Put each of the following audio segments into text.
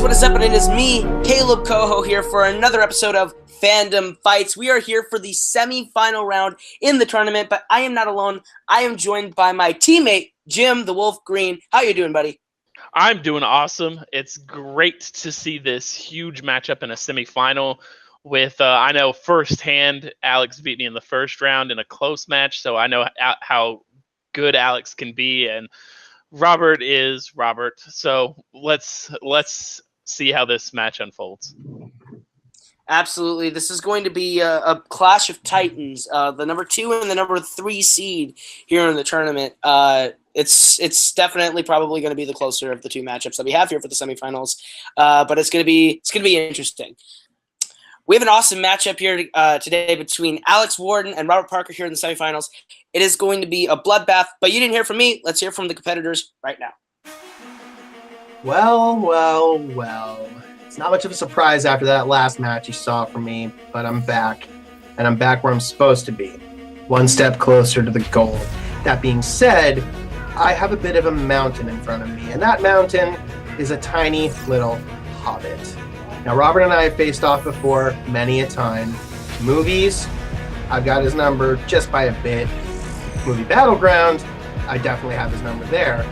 what is up? And it is me, Kaleb Koho, here for another episode of Fandom Fights. We are here for the semi-final round in the tournament, but I am not alone. I am joined by my teammate, Jim the Wolf Green. How you doing, buddy? I'm doing awesome. It's great to see this huge matchup in a semifinal with, I know firsthand, Alex beat me in the first round in a close match, so I know how good Alex can be, and Robert is Robert. So let's see how this match unfolds. Absolutely. This is going to be a clash of titans, the number 2 and the number 3 seed here in the tournament. It's definitely probably going to be the closer of the two matchups that we have here for the semifinals, but it's going to be interesting. We have an awesome matchup here today between Alex Worden and Robert Parker here in the semifinals. It is going to be a bloodbath, but you didn't hear from me. Let's hear from the competitors right now. Well. It's not much of a surprise after that last match you saw from me, but I'm back. And I'm back where I'm supposed to be. One step closer to the goal. That being said, I have a bit of a mountain in front of me, and that mountain is a tiny little Hobbit. Now, Robert and I have faced off before many a time. Movies, I've got his number just by a bit. Movie Battleground, I definitely have his number there.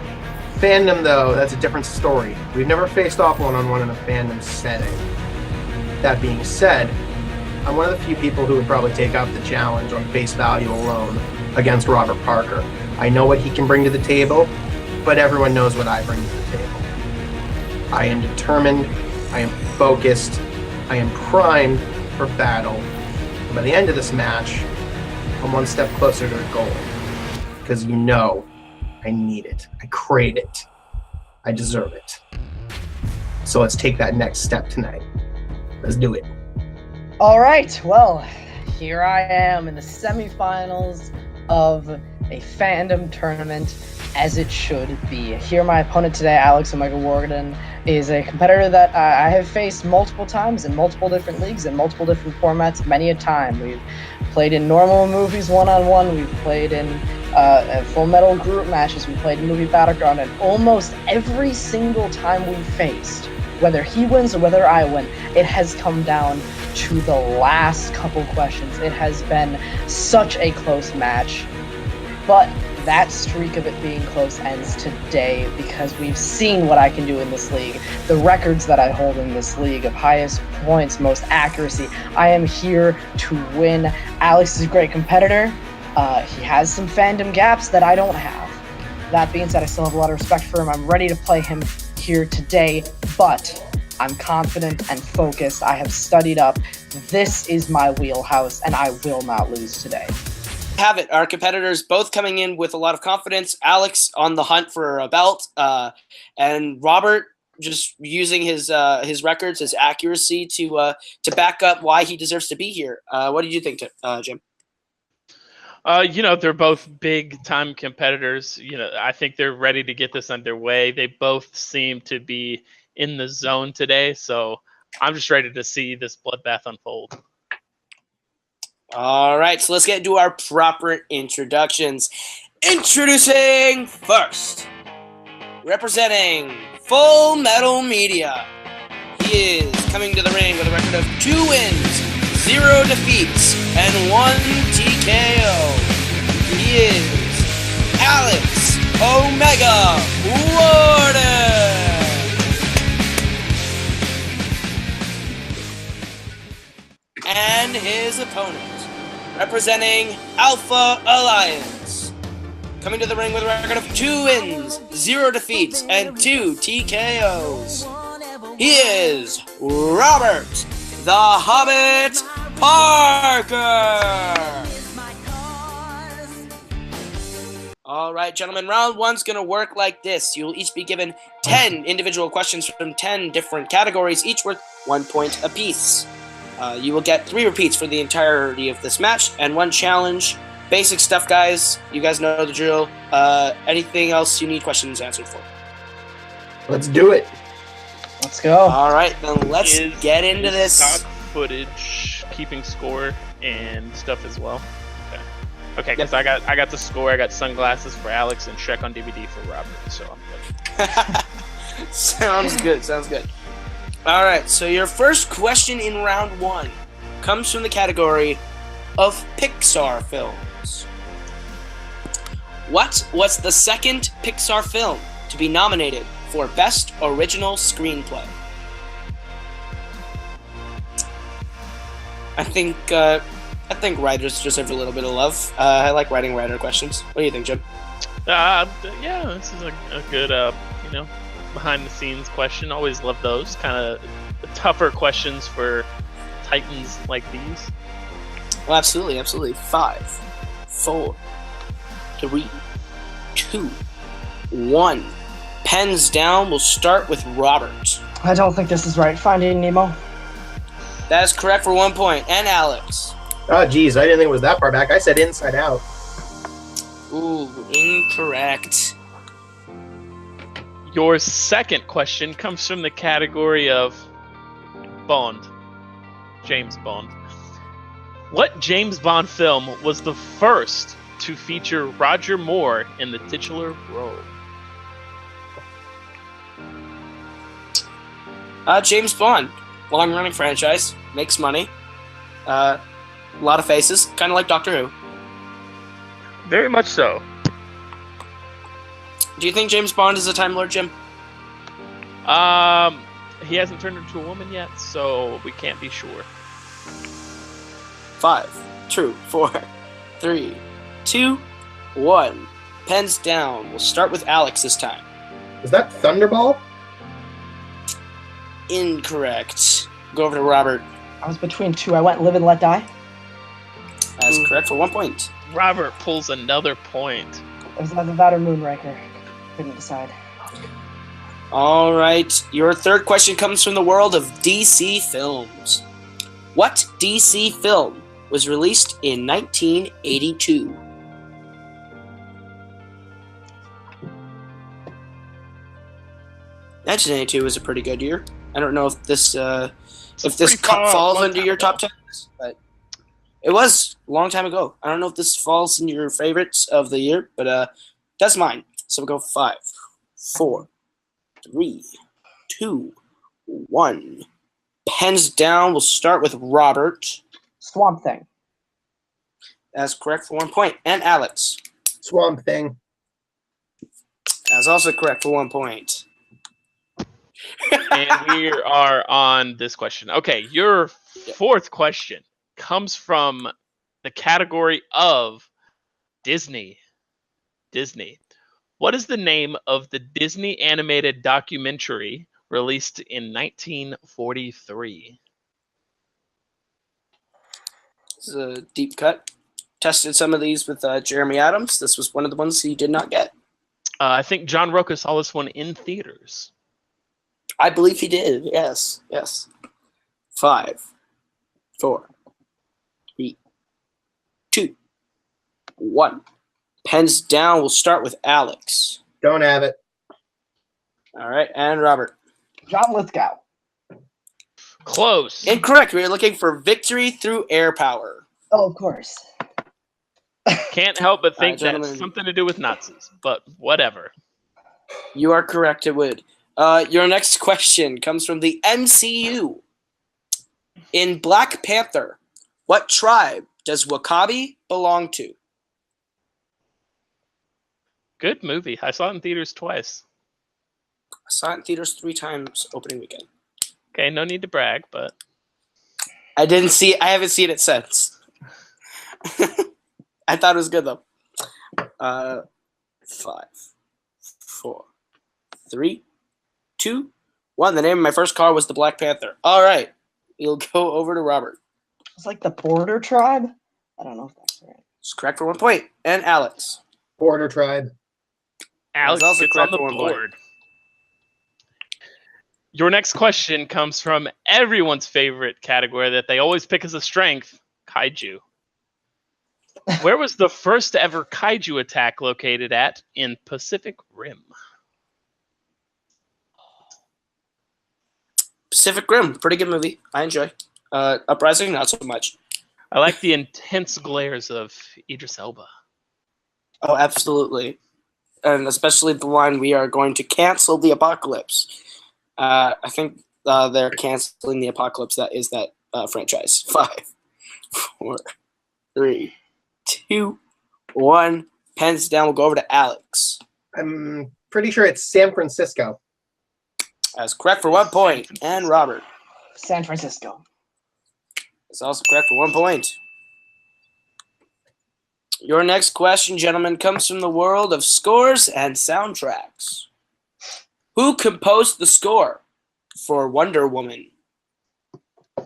Fandom, though, that's a different story. We've never faced off one-on-one in a fandom setting. That being said, I'm one of the few people who would probably take up the challenge on face value alone against Robert Parker. I know what he can bring to the table, but everyone knows what I bring to the table. I am determined, I am focused, I am primed for battle. And by the end of this match, I'm one step closer to the goal. Because you know, I need it. I crave it. I deserve it. So let's take that next step tonight. Let's do it. All right. Well, here I am in the semifinals of a fandom tournament, as it should be. Here, my opponent today, Alex Omega Worden, is a competitor that I have faced multiple times in multiple different leagues and multiple different formats many a time. We've played in normal movies one-on-one. We've played in Full Metal group matches. We played in Movie Battleground, and almost every single time we faced, whether he wins or whether I win, it has come down to the last couple questions. It has been such a close match, but that streak of it being close ends today because we've seen what I can do in this league. The records that I hold in this league of highest points, most accuracy. I am here to win. Alex is a great competitor. He has some fandom gaps that I don't have. That being said, I still have a lot of respect for him. I'm ready to play him here today, but I'm confident and focused. I have studied up. This is my wheelhouse, and I will not lose today. Have it. Our competitors both coming in with a lot of confidence. Alex on the hunt for a belt, and Robert just using his records, his accuracy to back up why he deserves to be here. What did you think, Jim? They're both big-time competitors. I think they're ready to get this underway. They both seem to be in the zone today, so I'm just ready to see this bloodbath unfold. All right, so let's get into our proper introductions. Introducing first, representing Full Metal Media. He is coming to the ring with a record of 2 wins, 0 defeats, and 1 TKO. He is Alex Omega Worden. And his opponent, representing Alpha Alliance, coming to the ring with a record of 2 wins, 0 defeats, and 2 TKOs. He is Robert the Hobbit Parker. All right, gentlemen, round 1's going to work like this. You'll each be given 10 individual questions from 10 different categories, each worth 1 point apiece. You will get 3 repeats for the entirety of this match and 1 challenge. Basic stuff, guys. You guys know the drill. Anything else you need questions answered for? Let's do it. Let's go. All right, then let's get into this. Stock footage, keeping score, and stuff as well. Okay, because I got the score. I got sunglasses for Alex and Shrek on DVD for Robert. So I'm good. Sounds good. All right, so your first question in round 1 comes from the category of Pixar films. What was the second Pixar film to be nominated for Best Original Screenplay? I think writers deserve a little bit of love. I like writing writer questions. What do you think, Jim? Yeah, this is a good, behind-the-scenes question. Always love those kind of tougher questions for Titans like these. Well, absolutely. 5, 4, 3, 2, 1. Pens down. We'll start with Robert. I don't think this is right. Finding Nemo. That is correct for 1 point. And Alex. Oh, geez, I didn't think it was that far back. I said Inside Out. Ooh, incorrect. Your second question comes from the category of Bond. James Bond. What James Bond film was the first to feature Roger Moore in the titular role? James Bond. Long-running franchise. Makes money. A lot of faces. Kind of like Doctor Who. Very much so. Do you think James Bond is a Time Lord, Jim? He hasn't turned into a woman yet, so we can't be sure. 5, 2, 4, 3, 2, 1. Pens down. We'll start with Alex this time. Is that Thunderball? Incorrect. Go over to Robert. I was between 2. I went Live and Let Die. That's correct for 1 point. Robert pulls another point. It was either that or Moonraker. Couldn't decide. All right. Your third question comes from the world of DC films. What DC film was released in 1982? '82 was a pretty good year. I don't know if this falls into your top 10, but it was a long time ago. I don't know if this falls in your favorites of the year, but that's mine. So we'll go 5, 4, 3, 2, 1. Pens down. We'll start with Robert. Swamp Thing. That's correct for 1 point. And Alex. Swamp Thing. That's also correct for 1 point. And we are on this question. Okay, your fourth question comes from the category of Disney. Disney. What is the name of the Disney animated documentary released in 1943? This is a deep cut. Tested some of these with Jeremy Adams. This was one of the ones he did not get. I think John Roca saw this one in theaters. I believe he did. Yes. 5, 4, 3, 2, 1. Pens down. We'll start with Alex. Don't have it. All right. And Robert. John Lithgow. Close. Incorrect. We are looking for Victory Through Air Power. Oh, of course. Can't help but think gentlemen. that's something to do with Nazis, but whatever. You are correct. It would. Your next question comes from the MCU. In Black Panther, what tribe does W'Kabi belong to? Good movie. I saw it in theaters twice. I saw it in theaters 3 times opening weekend. Okay, no need to brag, but I haven't seen it since. I thought it was good though. 5, 4, 3, 2, 1. The name of my first car was the Black Panther. All right. You'll go over to Robert. It's like the Border Tribe. I don't know if that's right. It's correct for 1 point. And Alex. Border Tribe. Alex also gets correct on the for 1 point. board. Your next question comes from everyone's favorite category that they always pick as a strength, kaiju. Where was the first ever kaiju attack located at in Pacific Rim? Pacific Rim. Pretty good movie. I enjoy. Uprising, not so much. I like the intense glares of Idris Elba. Oh, absolutely. And especially the line, we are going to cancel the apocalypse. I think they're canceling the apocalypse that is that franchise. 5, 4, 3, 2, 1. Pens down. We'll go over to Alex. I'm pretty sure it's San Francisco. That's correct for 1 point. And Robert. San Francisco. That's also correct for 1 point. Your next question, gentlemen, comes from the world of scores and soundtracks. Who composed the score for Wonder Woman? I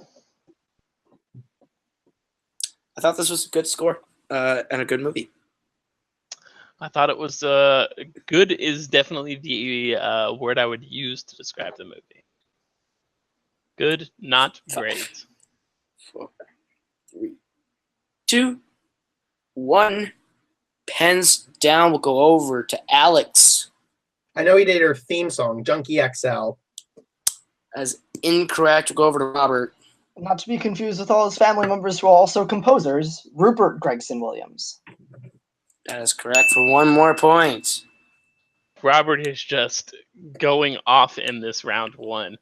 thought this was a good score and a good movie. I thought it was good is definitely the word I would use to describe the movie. Good, not great. 4, 3, 2, 1. Pens down. We'll go over to Alex. I know he did her theme song, Junkie XL. As incorrect. We'll go over to Robert. Not to be confused with all his family members who are also composers, Rupert Gregson Williams. That is correct for 1 more point. Robert is just going off in this round 1.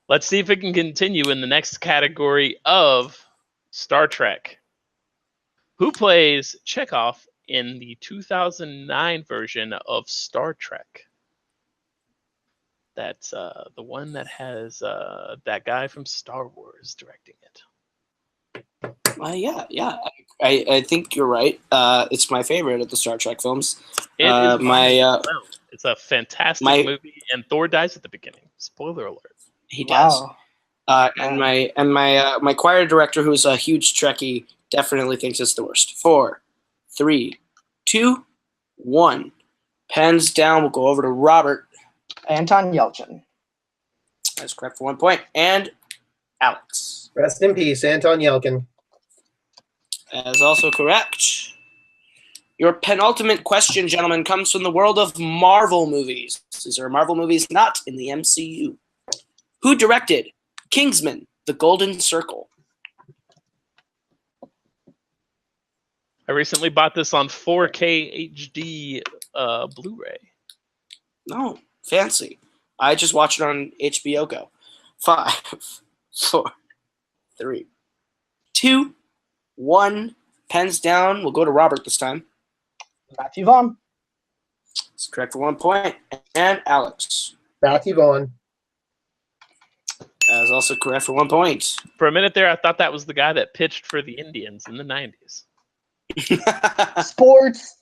Let's see if we can continue in the next category of Star Trek. Who plays Chekhov in the 2009 version of Star Trek? That's the one that has that guy from Star Wars directing it. Yeah. I think you're right. It's my favorite of the Star Trek films. It's a fantastic movie, and Thor dies at the beginning. Spoiler alert. He does. Wow. And my choir director, who's a huge Trekkie, definitely thinks it's the worst. 4, 3, 2, 1. Pens down. We'll go over to Robert. Anton Yelchin. That's correct for 1 point. And Alex. Rest in peace, Anton Yelkin. That is also correct. Your penultimate question, gentlemen, comes from the world of Marvel movies. These are Marvel movies not in the MCU. Who directed Kingsman: The Golden Circle? I recently bought this on 4K HD Blu-ray. No, fancy. I just watched it on HBO Go. 5, 4, 3, 2, 1. Pens down. We'll go to Robert this time. Matthew Vaughn. That's correct for 1 point. And Alex. Matthew Vaughn. That is also correct for 1 point. For a minute there, I thought that was the guy that pitched for the Indians in the 90s. Sports.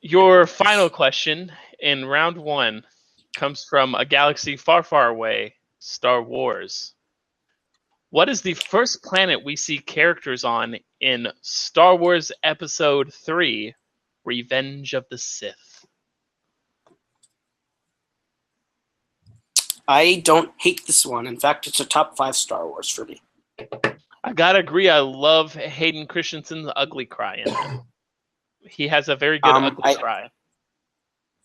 Your final question in round 1 comes from a galaxy far, far away, Star Wars. What is the first planet we see characters on in Star Wars Episode 3, Revenge of the Sith? I don't hate this one. In fact, it's a top 5 Star Wars for me. I gotta agree, I love Hayden Christensen's ugly cry in it. He has a very good ugly cry.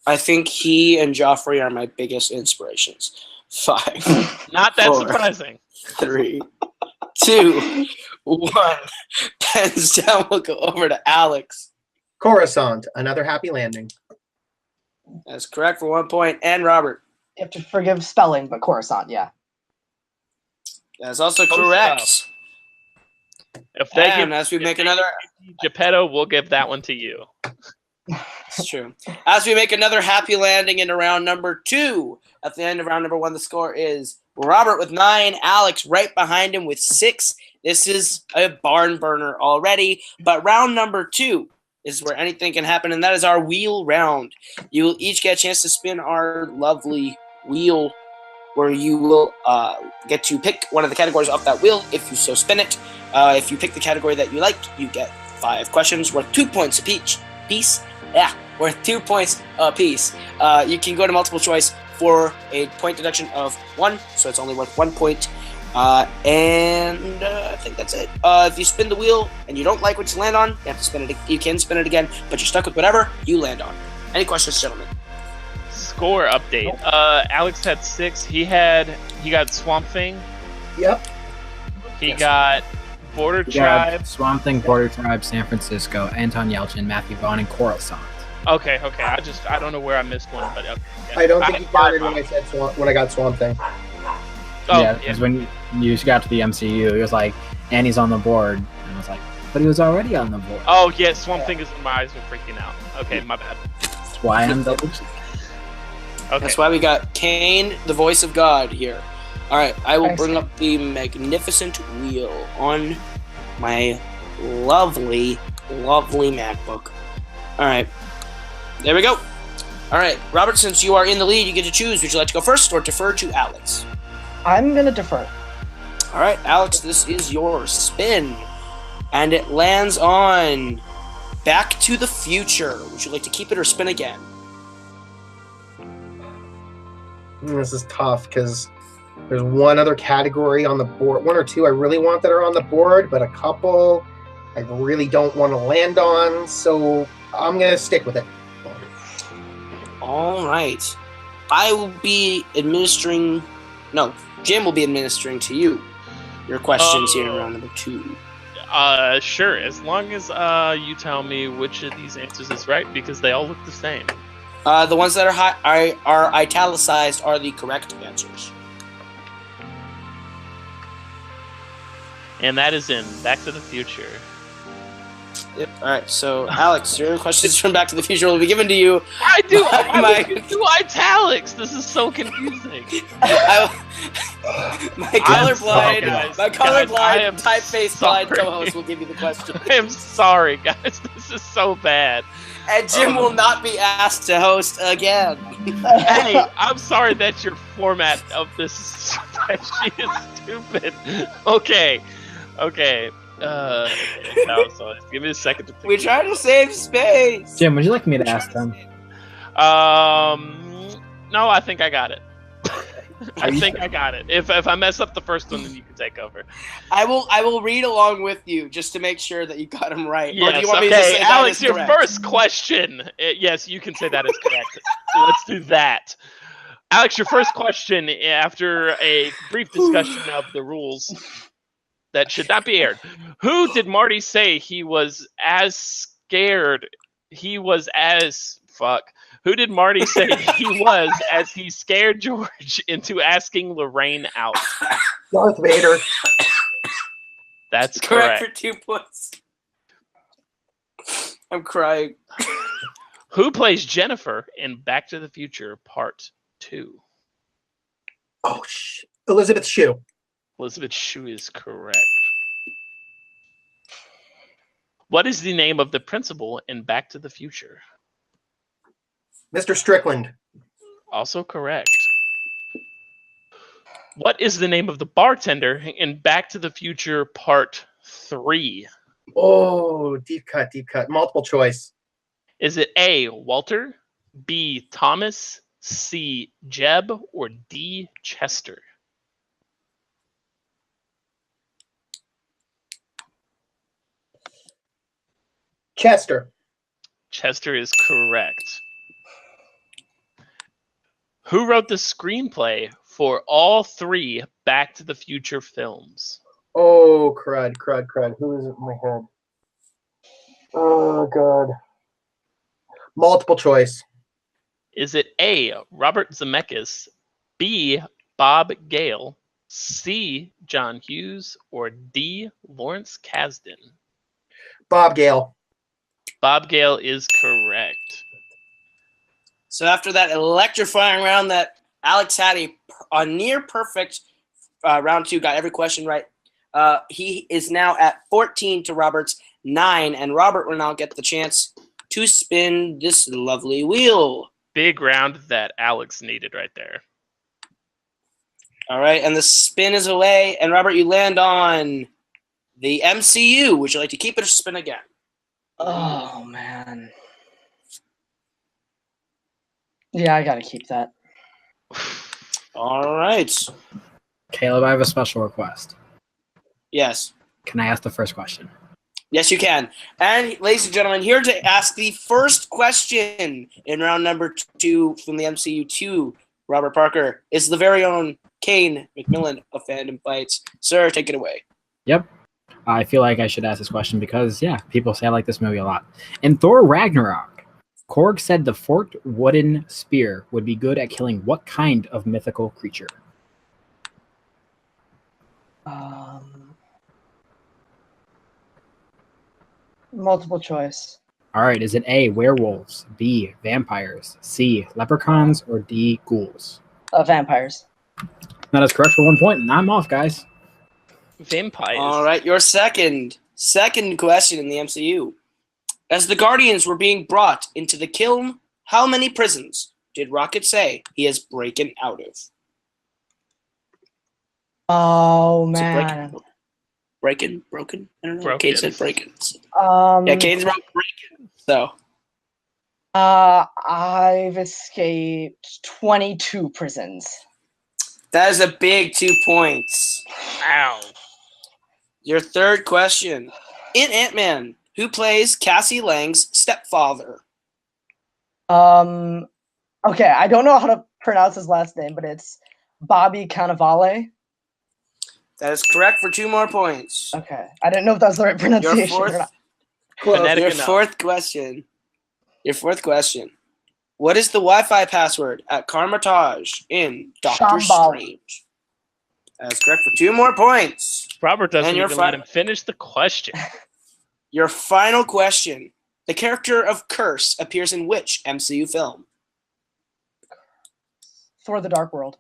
I think he and Joffrey are my biggest inspirations. 5. Not that 4, surprising. 3, 2, 1. Pens down. We'll go over to Alex. Coruscant, Another Happy Landing. That's correct for 1 point. And Robert. You have to forgive spelling, but Coruscant, yeah. That's also correct. If they And give, as we make another... Geppetto, we'll give that one to you. It's true. As we make another happy landing into round number 2. At the end of round number 1, the score is Robert with 9, Alex right behind him with 6. This is a barn burner already, but round number 2 is where anything can happen, and that is our wheel round. You will each get a chance to spin our lovely wheel, where you will get to pick one of the categories off that wheel if you so spin it. If you pick the category that you like, you get 5 questions worth 2 points apiece. Worth 2 points apiece. You can go to multiple choice for a point deduction of 1, so it's only worth 1 point. And I think that's it. If you spin the wheel and you don't like what you land on, you have to spin it. You can spin it again, but you're stuck with whatever you land on. Any questions, gentlemen? Score update. Alex had 6. He got Swamp Thing. Yep. He got Border Tribe. Swamp Thing, Border Tribe, San Francisco, Anton Yelchin, Matthew Vaughn, and Coruscant. Okay. I don't know where I missed one, but okay. Yeah. I don't think you counted when I said when I got Swamp Thing. Oh, yeah, because when you got to the MCU, it was like, and he's on the board. And I was like, but he was already on the board. Oh, yeah, Swamp Thing is when my eyes were freaking out. Okay, my bad. That's why I'm double checking. Okay. That's why we got Kane, the voice of God, here. All right, I will Thanks. bring up the magnificent wheel on my lovely, lovely MacBook. All right, there we go. All right, Robert, since you are in the lead, you get to choose. Would you like to go first or defer to Alex? I'm gonna defer. All right, Alex, this is your spin. And it lands on Back to the Future. Would you like to keep it or spin again? This is tough because there's one other category on the board, one or two I really want that are on the board, but a couple I really don't want to land on, so I'm going to stick with it. All right. I will be administering... No, Jim will be administering to you your questions here in round number 2. Sure, as long as you tell me which of these answers is right, because they all look the same. The ones that are italicized are the correct answers. And that is in Back to the Future. Yep. All right. So, Alex, your questions from Back to the Future will be given to you. I do. My- I do italics. This is so confusing. My colorblind, guys. my Guys, I am colorblind, typeface blind sorry. co-host will give you the question, I am sorry, guys. This is so bad. and Jim will not be asked to host again. Hey, I'm sorry that your format of this spreadsheet is stupid. Okay. No, so give me a second to think. We try to save space. Jim, would you like me to ask them? No, I think I got it. I you think sure? I got it. If I mess up the first one, then you can take over. I will read along with you just to make sure that you got them right. Or do Yes, you want me to just okay. say that Alex, is your correct? first question. Yes, you can say that is correct. Let's do that. Alex, your first question after a brief discussion of the rules that should not be aired. Who did Marty say he was as scared? Who did Marty say he was as he scared George into asking Lorraine out? Darth Vader. That's correct correct. for 2 points. I'm crying. Who plays Jennifer in Back to the Future Part 2? Oh, Elizabeth Shue. Elizabeth Shue is correct. What is the name of the principal in Back to the Future? Mr. Strickland. Also correct. What is the name of the bartender in Back to the Future Part 3? Oh, deep cut. Multiple choice. Is it A, Walter, B, Thomas, C, Jeb, or D, Chester? Chester. Chester is correct. Who wrote the screenplay for all 3 Back to the Future films? Oh, crud. Who is it in my head? Oh, God. Multiple choice. Is it A, Robert Zemeckis, B, Bob Gale, C, John Hughes, or D, Lawrence Kasdan? Bob Gale. Bob Gale is correct. So after that electrifying round that Alex had a near perfect round 2, got every question right. He is now at 14 to Robert's 9, and Robert will now get the chance to spin this lovely wheel. Big round that Alex needed right there. All right, and the spin is away, and Robert, you land on the MCU. Would you like to keep it or spin again? Oh man. Yeah, I gotta keep that. All right. Caleb, I have a special request. Yes. Can I ask the first question? Yes, you can. And ladies and gentlemen, here to ask the first question in round number 2 from the MCU to Robert Parker is the very own Kane McMillan of Fandom Fights. Sir, take it away. Yep. I feel like I should ask this question because, yeah, people say I like this movie a lot. In Thor Ragnarok, Korg said the forked wooden spear would be good at killing what kind of mythical creature? Multiple choice. All right, is it A, werewolves, B, vampires, C, leprechauns, or D, ghouls? Vampires. That is correct for 1 point, and I'm off, guys. Vampires. All right, your second question in the MCU. As the Guardians were being brought into the kiln, how many prisons did Rocket say he has broken out of? Oh Is it man. broken? I don't know. Broken. Kate said breaking. Um, Yeah, Kane's about breaking. So I've escaped 22 prisons. that is a big 2 points. Ow. Your third question. In Ant-Man, who plays Cassie Lang's stepfather? Okay, I don't know how to pronounce his last name, but it's Bobby Cannavale. That is correct for 2 more points. Okay, I didn't know if that was the right Your pronunciation or not. Phonetic Your enough. fourth question. What is the Wi-Fi password at Carmitage in Doctor Shambhala. Strange? That's correct for 2 more points. Robert doesn't And your even fi- let him finish the question. Your final question. The character of Curse appears in which MCU film? Thor: The Dark World.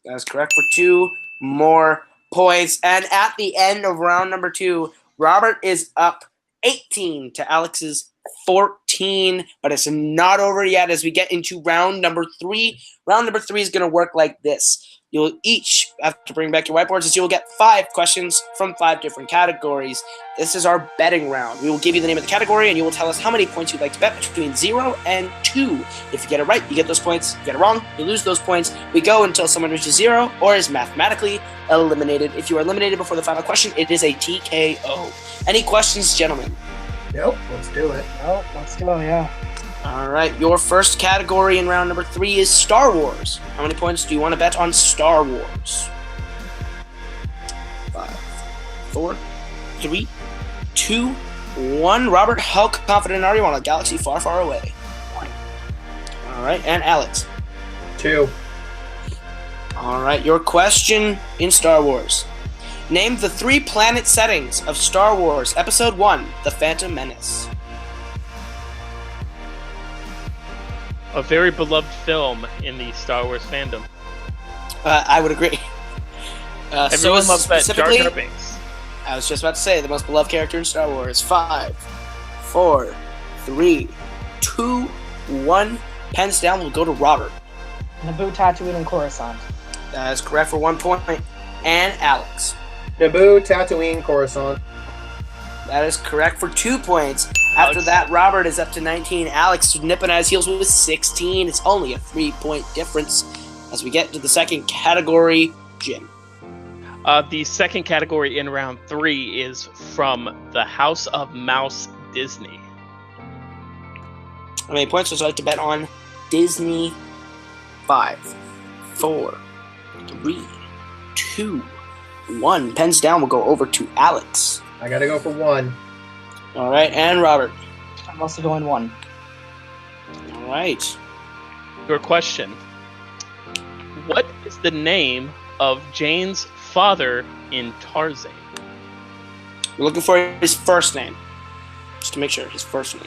That's correct for 2 more points. And at the end of round number 2, Robert is up 18 to Alex's 14, but it's not over yet as we get into round number 3. Round number 3 is going to work like this. You'll each have to bring back your whiteboards as you will get 5 questions from 5 different categories. This is our betting round. We will give you the name of the category and you will tell us how many points you'd like to bet between 0 and 2. If you get it right, you get those points. If you get it wrong, you lose those points. We go until someone reaches 0 or is mathematically eliminated. If you are eliminated before the final question, it is a TKO. Any questions, gentlemen? Nope, let's do it. Oh, let's go, yeah. All right, your first category in round number 3 is Star Wars. How many points do you want to bet on Star Wars? 5, 4, 3, 2, 1. Robert, how confident are you on a galaxy far, far away? All right, and Alex. 2. All right, your question in Star Wars. Name the 3 planet settings of Star Wars Episode 1, The Phantom Menace. A very beloved film in the Star Wars fandom. I would agree. Everyone loves that Jar specifically, Jar Binks. I was just about to say the most beloved character in Star Wars. 5, 4, 3, 2, 1. Pens down. We'll go to Robert. Naboo, Tatooine, and Coruscant. That is correct for 1 point. And Alex. Naboo, Tatooine, Coruscant. That is correct for 2 points. After Alex. that, Robert is up to 19. Alex nipping at his heels with 16. It's only a 3-point difference. As we get to the second category, Jim. The second category in round 3 is from the House of Mouse Disney. How many points would you like to bet on Disney? 5, 4, 3, 2, 1. Pens down. We'll go over to Alex. I gotta go for 1. All right, and Robert. I'm also going 1. All right. Your question. What is the name of Jane's father in Tarzan? We're looking for his first name. Just to make sure, his first name.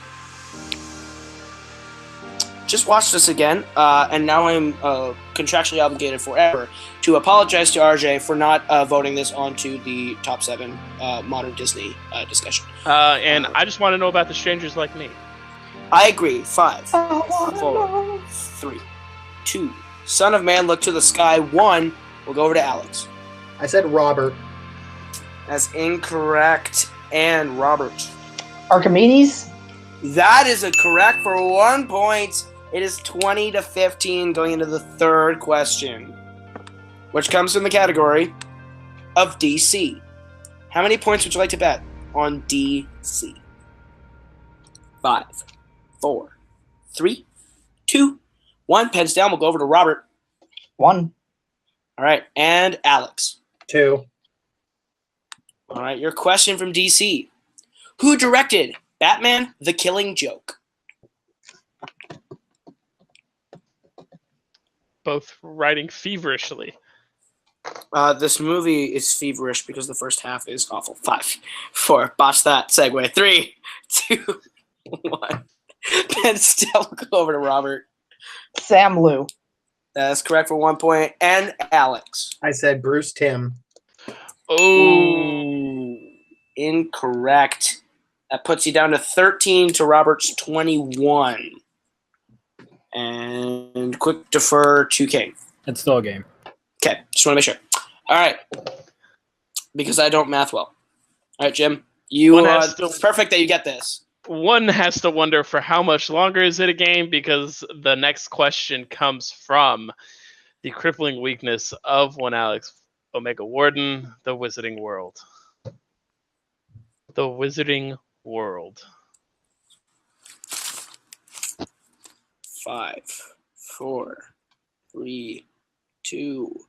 Just watched this again, and now I'm contractually obligated forever to apologize to RJ for not voting this onto the top 7 modern Disney discussion. And I just want to know about the Strangers Like Me. I agree. 5, 4, 3, 2. Son of Man, look to the sky. 1. We'll go over to Alex. I said Robert. That's incorrect. And Robert. Archimedes? That is a correct for 1 point. It is 20-15 going into the third question, which comes from the category of DC. How many points would you like to bet on DC? 5, 4, 3, 2, 1. Pens down. We'll go over to Robert. 1. All right. And Alex. 2. All right. Your question from DC. Who directed Batman: The Killing Joke? both writing feverishly. This movie is feverish because the first half is awful. 5, 4, botch that segue. 3, 2, 1. And still go over to Robert. Sam Liu. That's correct for 1 point. And Alex. I said Bruce Timm. Oh, Incorrect. That puts you down to 13 to Robert's 21. And quick defer to King. It's still a game. Okay, just want to make sure. All right. Because I don't math well. All right, Jim. It's perfect that you get this. One has to wonder for how much longer is it a game, because the next question comes from the crippling weakness of one Alex, Omega Worden, the Wizarding World. The Wizarding World. 5, 4, 3, 2,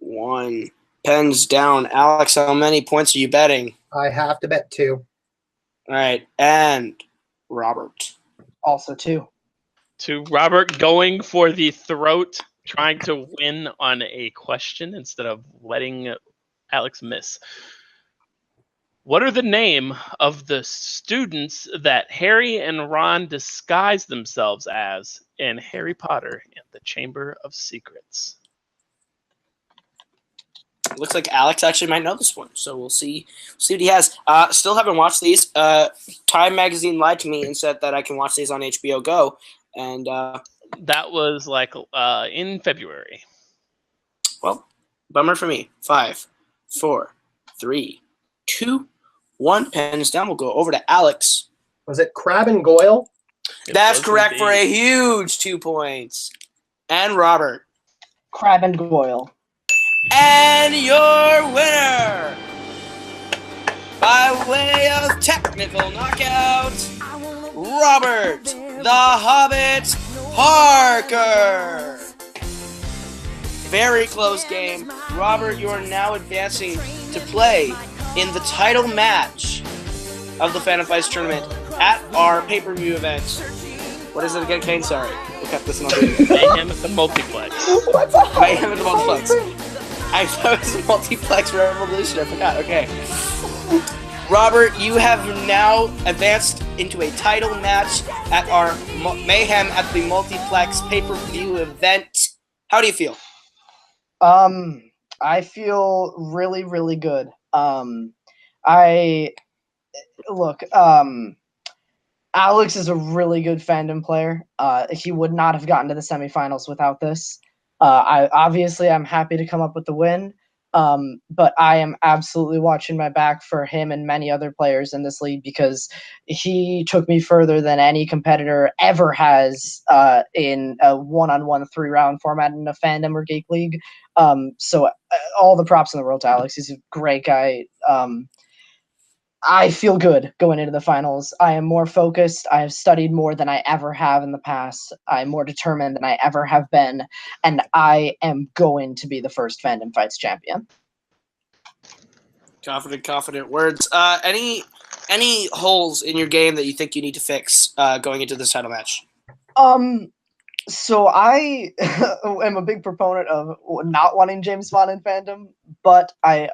1. Pens down. Alex, how many points are you betting? I have to bet 2. All right. And Robert. Also 2. To Robert, going for the throat, trying to win on a question instead of letting Alex miss. What are the name of the students that Harry and Ron disguise themselves as in Harry Potter and the Chamber of Secrets? Looks like Alex actually might know this one, so we'll see what he has. Still haven't watched these. Time Magazine lied to me and said that I can watch these on HBO Go, and that was like in February. Well, bummer for me. 5, 4, 3, 2, 1. Pens down. We'll go over to Alex. Was it Crab and Goyle? That's correct for a huge 2 points. And Robert. Crab and Goyle. And your winner, by way of technical knockout, Robert the Hobbit Parker. Very close game. Robert, you are now advancing to play in the title match of the Fandom Fights tournament at our pay-per-view event. What is it again, Kane? Sorry. Look at this. Mayhem at the Multiplex. Mayhem at the Multiplex. I thought it was a Multiplex Revolution. I forgot. Okay. Robert, you have now advanced into a title match at our Mayhem at the Multiplex pay-per-view event. How do you feel? I feel really, really good. Alex is a really good fandom player. He would not have gotten to the semifinals without this. I'm happy to come up with the win, but I am absolutely watching my back for him and many other players in this league, because he took me further than any competitor ever has in a one-on-one 3-round format in a fandom or geek league. So all the props in the world to Alex. He's a great guy. I feel good going into the finals. I am more focused. I have studied more than I ever have in the past. I'm more determined than I ever have been. And I am going to be the first Fandom Fights champion. Confident words. Any holes in your game that you think you need to fix going into this title match? So I am a big proponent of not wanting James Bond in fandom, but I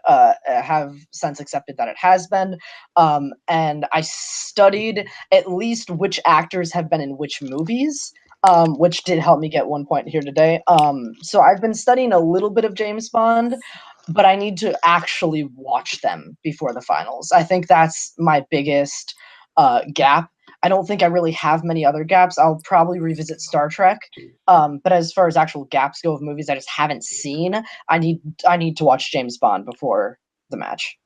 have since accepted that it has been. And I studied at least which actors have been in which movies, which did help me get 1 point here today. So I've been studying a little bit of James Bond, but I need to actually watch them before the finals. I think that's my biggest gap. I don't think I really have many other gaps. I'll probably revisit Star Trek. But as far as actual gaps go of movies I just haven't seen, I need to watch James Bond before the match.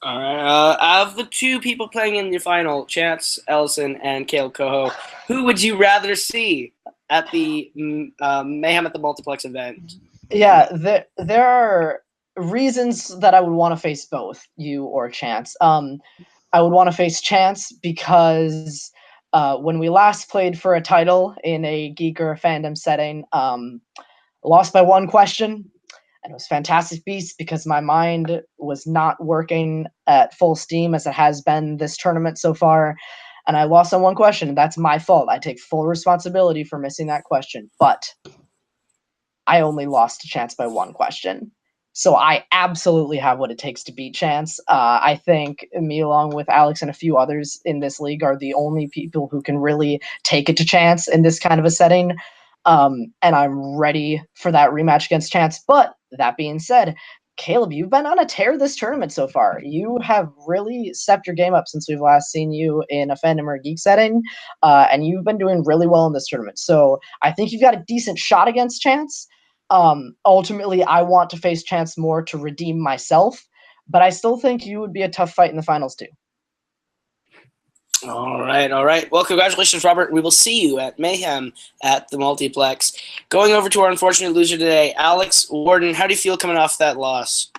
All right. Out of the 2 people playing in the final, Chance, Ellison, and Kaleb Koho, who would you rather see at the Mayhem at the Multiplex event? Yeah, there are reasons that I would want to face both you or Chance. I would want to face Chance because when we last played for a title in a geek or a fandom setting, lost by 1 question, and it was Fantastic Beasts because my mind was not working at full steam as it has been this tournament so far, and I lost on 1 question, and that's my fault. I take full responsibility for missing that question. But I only lost to Chance by 1 question. So I absolutely have what it takes to beat Chance. I think me, along with Alex and a few others in this league, are the only people who can really take it to Chance in this kind of a setting. And I'm ready for that rematch against Chance. But that being said, Kaleb, you've been on a tear this tournament so far. You have really stepped your game up since we've last seen you in a fandom or geek setting, and you've been doing really well in this tournament. So I think you've got a decent shot against Chance. Ultimately, I want to face Chance more to redeem myself, but I still think you would be a tough fight in the finals too. All right, all right. Well, congratulations, Robert. We will see you at Mayhem at the Multiplex. Going over to our unfortunate loser today, Alex Worden. How do you feel coming off that loss?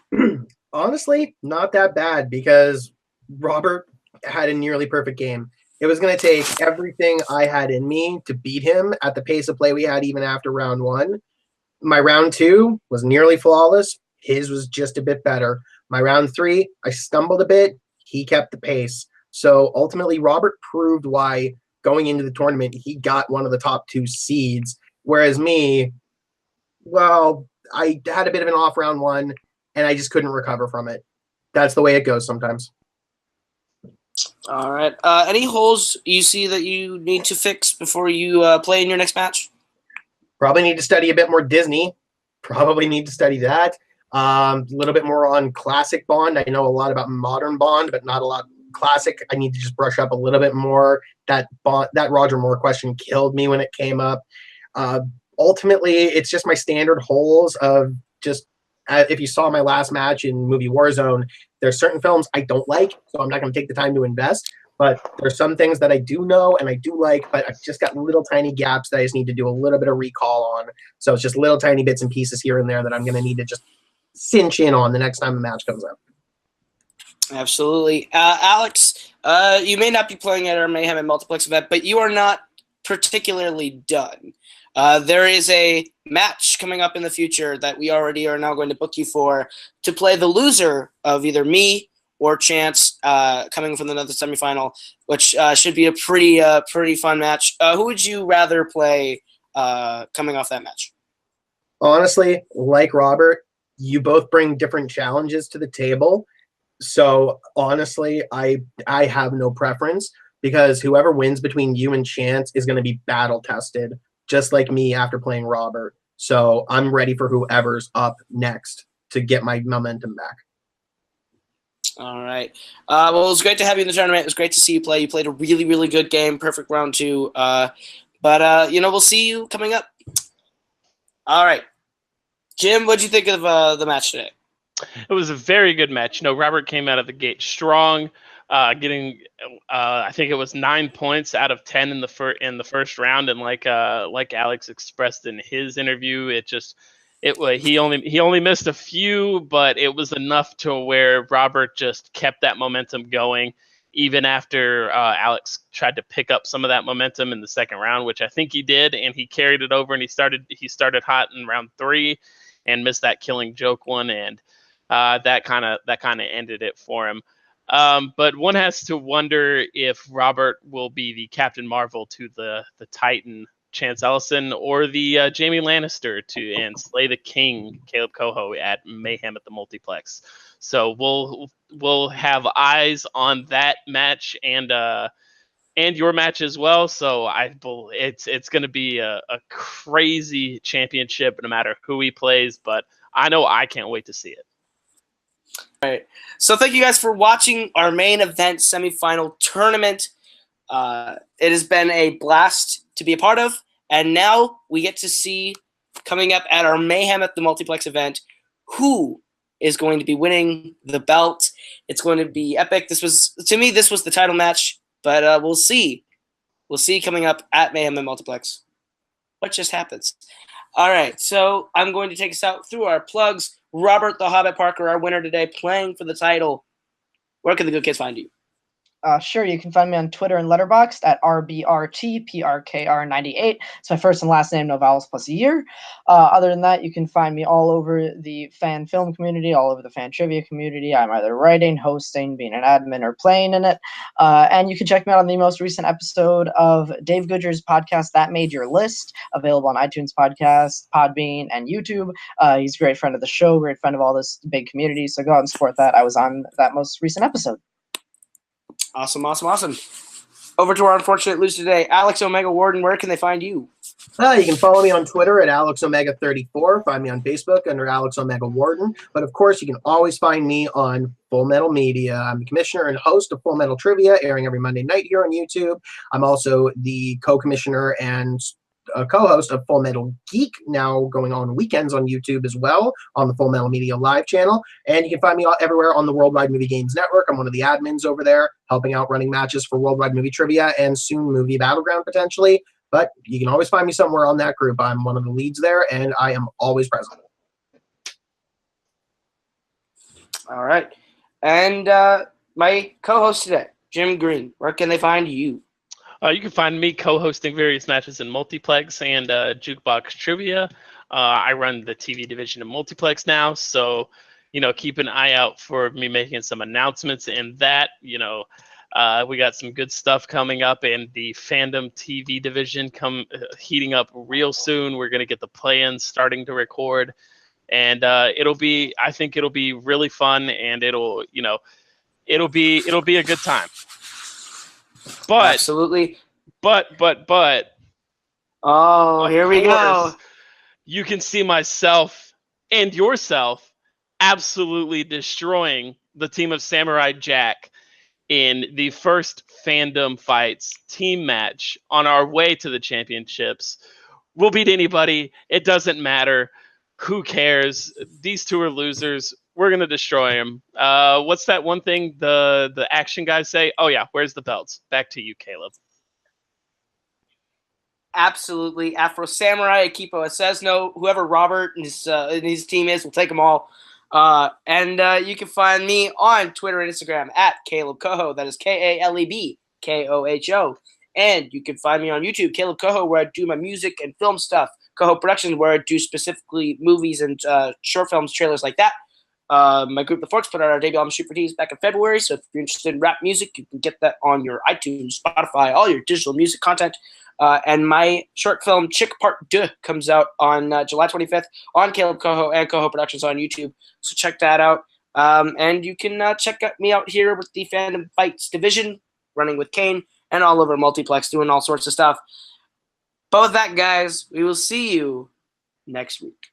Honestly, not that bad because Robert had a nearly perfect game. It was going to take everything I had in me to beat him at the pace of play we had even after round 1. My round 2 was nearly flawless. His was just a bit better. My round 3, I stumbled a bit. He kept the pace. So ultimately, Robert proved why going into the tournament, he got one of the top 2 seeds. Whereas me, well, I had a bit of an off round 1, and I just couldn't recover from it. That's the way it goes sometimes. All right. Any holes you see that you need to fix before you play in your next match? Probably need to study a bit more Disney. Probably need to study that. A little bit more on classic Bond. I know a lot about modern Bond, but not a lot classic. I need to just brush up a little bit more. That Roger Moore question killed me when it came up. Ultimately, it's just my standard holes of just, if you saw my last match in movie Warzone, there's certain films I don't like, so I'm not going to take the time to invest. But there's some things that I do know and I do like, but I've just got little tiny gaps that I just need to do a little bit of recall on. So it's just little tiny bits and pieces here and there that I'm going to need to just cinch in on the next time the match comes up. Absolutely. Alex, you may not be playing at our Mayhem and Multiplex event, but you are not particularly done. There is a match coming up in the future that we already are now going to book you for to play the loser of either me or Chance coming from another semifinal, which should be a pretty fun match. Who would you rather play coming off that match? Honestly, like Robert, you both bring different challenges to the table. So honestly, I have no preference because whoever wins between you and Chance is going to be battle tested, just like me after playing Robert. So I'm ready for whoever's up next to get my momentum back. All right. Well, it was great to have you in the tournament. It was great to see you play. You played a really, really good game. Perfect round 2. But we'll see you coming up. All right. Jim, what'd you think of the match today? It was a very good match. Robert came out of the gate strong, getting I think it was 9 points out of 10 in the first round, and like Alex expressed in his interview, he only missed a few, but it was enough to where Robert just kept that momentum going, even after Alex tried to pick up some of that momentum in the second round, which I think he did, and he carried it over, and he started hot in round 3, and missed that killing joke one, and that kind of ended it for him. But one has to wonder if Robert will be the Captain Marvel to the Titan Chance Ellison, or the Jaime Lannister and slay the King Kaleb Koho at Mayhem at the Multiplex. So we'll have eyes on that match and your match as well. So it's going to be a crazy championship no matter who he plays. But I know I can't wait to see it. All right. So thank you guys for watching our main event semifinal tournament. It has been a blast to be a part of. And now we get to see, coming up at our Mayhem at the Multiplex event, who is going to be winning the belt. It's going to be epic. This was the title match, but we'll see. We'll see coming up at Mayhem and Multiplex what just happens. All right, so I'm going to take us out through our plugs. Robert the Hobbit Parker, our winner today, playing for the title. Where can the good kids find you? Sure, you can find me on Twitter and Letterboxd at RBRTPRKR98. It's my first and last name, no vowels plus a year. Other than that, you can find me all over the fan film community, all over the fan trivia community. I'm either writing, hosting, being an admin, or playing in it. And you can check me out on the most recent episode of Dave Goodger's podcast, That Made Your List, available on iTunes Podcast, Podbean, and YouTube. He's a great friend of the show, great friend of all this big community, so go out and support that. I was on that most recent episode. Awesome. Over to our unfortunate loser today, Alex Omega Worden. Where can they find you? You can follow me on Twitter at AlexOmega34. Find me on Facebook under Alex Omega Worden. But of course, you can always find me on Full Metal Media. I'm the commissioner and host of Full Metal Trivia, airing every Monday night here on YouTube. I'm also the co-commissioner and co-host of Full Metal Geek, now going on weekends on YouTube as well, on the Full Metal Media live channel. And you can find me everywhere on the Worldwide Movie Games Network. I'm one of the admins over there, helping out running matches for Worldwide Movie Trivia and soon Movie Battleground potentially. But you can always find me somewhere on that group. I'm one of the leads there, and I am always present. All right. And my co-host today, Jim Green. Where can they find you? You can find me co-hosting various matches in Multiplex and Jukebox Trivia. I run the TV division of Multiplex now, so keep an eye out for me making some announcements in that. We got some good stuff coming up in the Fandom TV division heating up real soon. We're gonna get the play-ins starting to record, and I think it'll be really fun, and it'll be a good time. But absolutely. But. Oh, here we go. You can see myself and yourself absolutely destroying the team of Samurai Jack in the first Fandom Fights team match on our way to the championships. We'll beat anybody. It doesn't matter. Who cares? These two are losers. We're going to destroy them. What's that one thing the action guys say? Oh, yeah, where's the belts? Back to you, Kaleb. Absolutely. Afro Samurai, Akipo Asesno, whoever Robert and his team is, we'll take them all. And you can find me on Twitter and Instagram at Kaleb Koho. That is KalebKoho. And you can find me on YouTube, Kaleb Koho, where I do my music and film stuff. Koho Productions, where I do specifically movies and short films, trailers like that. My group, The Forks, put out our debut album, Shoot for Tees, back in February. So if you're interested in rap music, you can get that on your iTunes, Spotify, all your digital music content. And my short film, Chick Part 2, comes out on July 25th on Kaleb Koho and Koho Productions on YouTube. So check that out. And you can check me out here with the Fandom Fights division, running with Kane, and all over Multiplex, doing all sorts of stuff. But with that, guys, we will see you next week.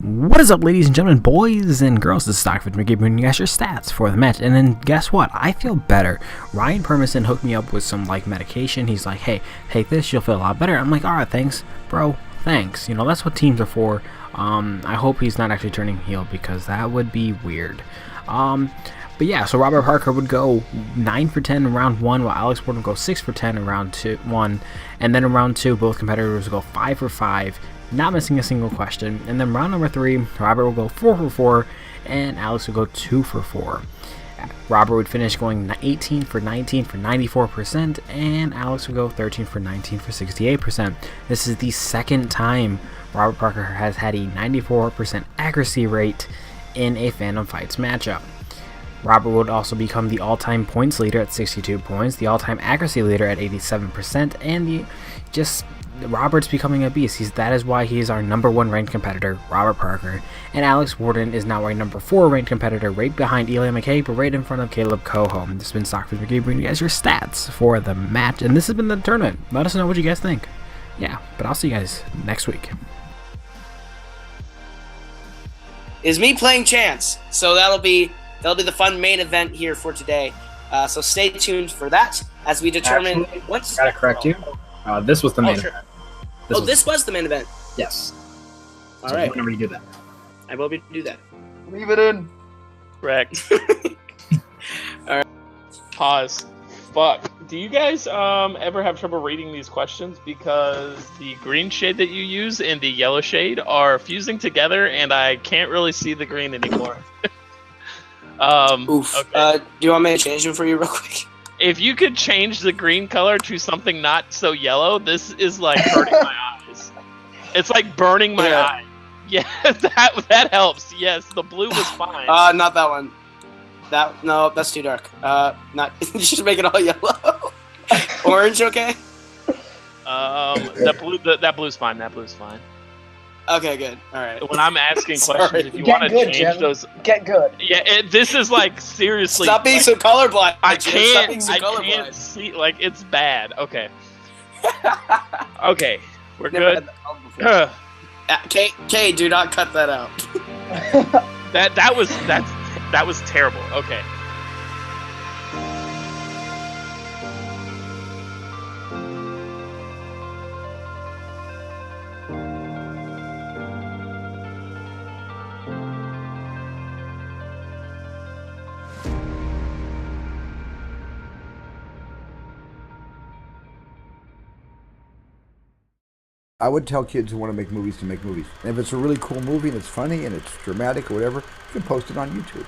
What is up, ladies and gentlemen, boys and girls? This is Stockford McGee bringing you guys your stats for the match. And then guess what? I feel better. Ryan Permison hooked me up with some medication. He's like, hey, take this, you'll feel a lot better. I'm like, alright, thanks, bro, thanks. That's what teams are for. I hope he's not actually turning heel because that would be weird. But yeah, so Robert Parker would go 9 for 10 in round 1, while Alex Worden would go 6 for 10 in round 1. And then in round 2, both competitors would go 5 for 5. Not missing a single question. And then round number 3, Robert will go 4 for 4, and Alex will go 2 for 4. Robert would finish going 18 for 19 for 94%, and Alex would go 13 for 19 for 68%. This is the second time Robert Parker has had a 94% accuracy rate in a Fandom Fights matchup. Robert would also become the all-time points leader at 62 points, the all-time accuracy leader at 87%, and Robert's becoming a beast. That is why he is our number 1 ranked competitor, Robert Parker. And Alex Worden is now our number 4 ranked competitor, right behind Eli McKay, but right in front of Kaleb Koho. This has been Stockford McGee bringing you guys your stats for the match, and this has been the tournament. Let us know what you guys think. Yeah, but I'll see you guys next week. Is me playing Chance, so that'll be the fun main event here for today. So stay tuned for that as we determine what's. Gotta correct you. This was the main event. This was the main event. Yes. All right. Whenever you do that, I will do that. Leave it in. Correct. All right. Pause. Fuck. Do you guys ever have trouble reading these questions because the green shade that you use and the yellow shade are fusing together, and I can't really see the green anymore? Oof. Okay. Do you want me to change them for you real quick? If you could change the green color to something not so yellow, this is like hurting my eyes. It's like burning my eye. Yeah, that helps. Yes, the blue was fine. Not that one. No, that's too dark. Not. Just make it all yellow. Orange, okay? That blue's fine. That blue's fine. Okay, good. All right. When I'm asking Sorry. questions, if you want to change Jim. those, Get good. yeah, this is like seriously. Stop being so colorblind. I Jim. Stop being can't. so I colorblind. can't see. Like it's bad. Okay. Okay, we're Never good. had that problem before. Kay, do not cut that out. that was terrible. Okay. I would tell kids who want to make movies to make movies. And if it's a really cool movie and it's funny and it's dramatic or whatever, you can post it on YouTube.